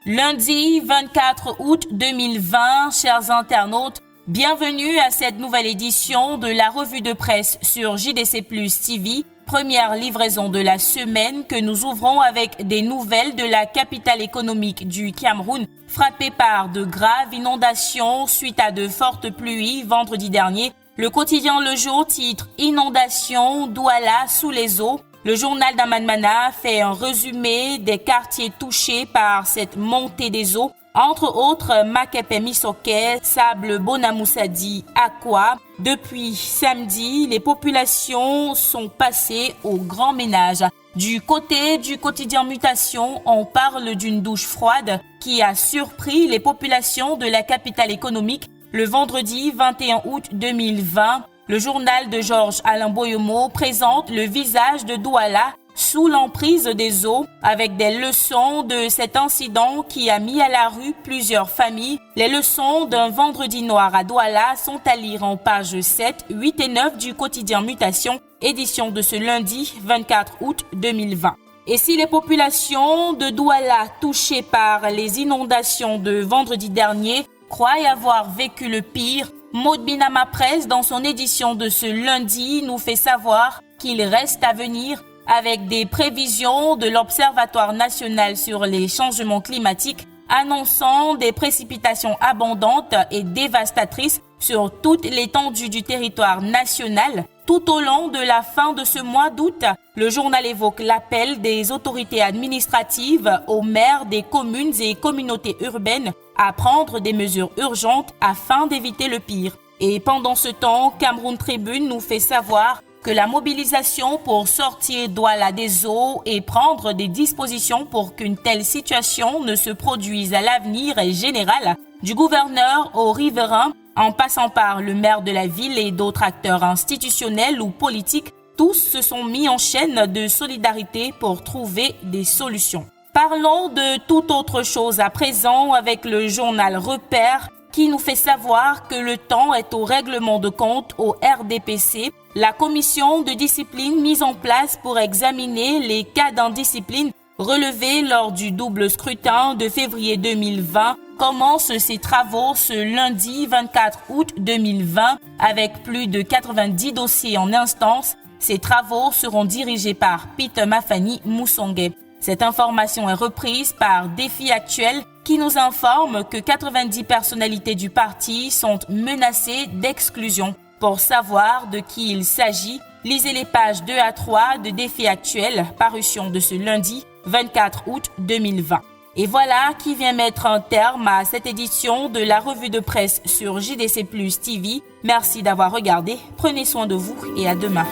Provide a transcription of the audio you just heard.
Lundi 24 août 2020, chers internautes, bienvenue à cette nouvelle édition de la revue de presse sur JDC Plus TV, première livraison de la semaine que nous ouvrons avec des nouvelles de la capitale économique du Cameroun, frappée par de graves inondations suite à de fortes pluies vendredi dernier. Le quotidien Le Jour titre « Inondation, Douala sous les eaux ». Le journal d'Amanmana fait un résumé des quartiers touchés par cette montée des eaux, entre autres Makepe Misoke, Sable Bonamoussadi, Aqua. Depuis samedi, les populations sont passées au grand ménage. Du côté du quotidien Mutation, on parle d'une douche froide qui a surpris les populations de la capitale économique le vendredi 21 août 2020. Le journal de Georges Alain Boyomo présente le visage de Douala sous l'emprise des eaux avec des leçons de cet incident qui a mis à la rue plusieurs familles. Les leçons d'un vendredi noir à Douala sont à lire en pages 7, 8 et 9 du quotidien Mutation, édition de ce lundi 24 août 2020. Et si les populations de Douala touchées par les inondations de vendredi dernier croient avoir vécu le pire, Maud Binama Presse, dans son édition de ce lundi, nous fait savoir qu'il reste à venir avec des prévisions de l'Observatoire national sur les changements climatiques annonçant des précipitations abondantes et dévastatrices sur toute l'étendue du territoire national. Tout au long de la fin de ce mois d'août, le journal évoque l'appel des autorités administratives aux maires des communes et communautés urbaines à prendre des mesures urgentes afin d'éviter le pire. Et pendant ce temps, Cameroun Tribune nous fait savoir que la mobilisation pour sortir Douala des eaux et prendre des dispositions pour qu'une telle situation ne se produise à l'avenir est générale, du gouverneur au riverain, en passant par le maire de la ville et d'autres acteurs institutionnels ou politiques. Tous se sont mis en chaîne de solidarité pour trouver des solutions. Parlons de toute autre chose à présent avec le journal Repère qui nous fait savoir que le temps est au règlement de compte au RDPC, la commission de discipline mise en place pour examiner les cas d'indiscipline relevés lors du double scrutin de février 2020 commence ses travaux ce lundi 24 août 2020 avec plus de 90 dossiers en instance. Ces travaux seront dirigés par Peter Mafani Moussongue. Cette information est reprise par Défi Actuel qui nous informe que 90 personnalités du parti sont menacées d'exclusion. Pour savoir de qui il s'agit, lisez les pages 2 à 3 de Défi Actuel, parution de ce lundi 24 août 2020. Et voilà qui vient mettre un terme à cette édition de la revue de presse sur JDC Plus TV. Merci d'avoir regardé, prenez soin de vous et à demain.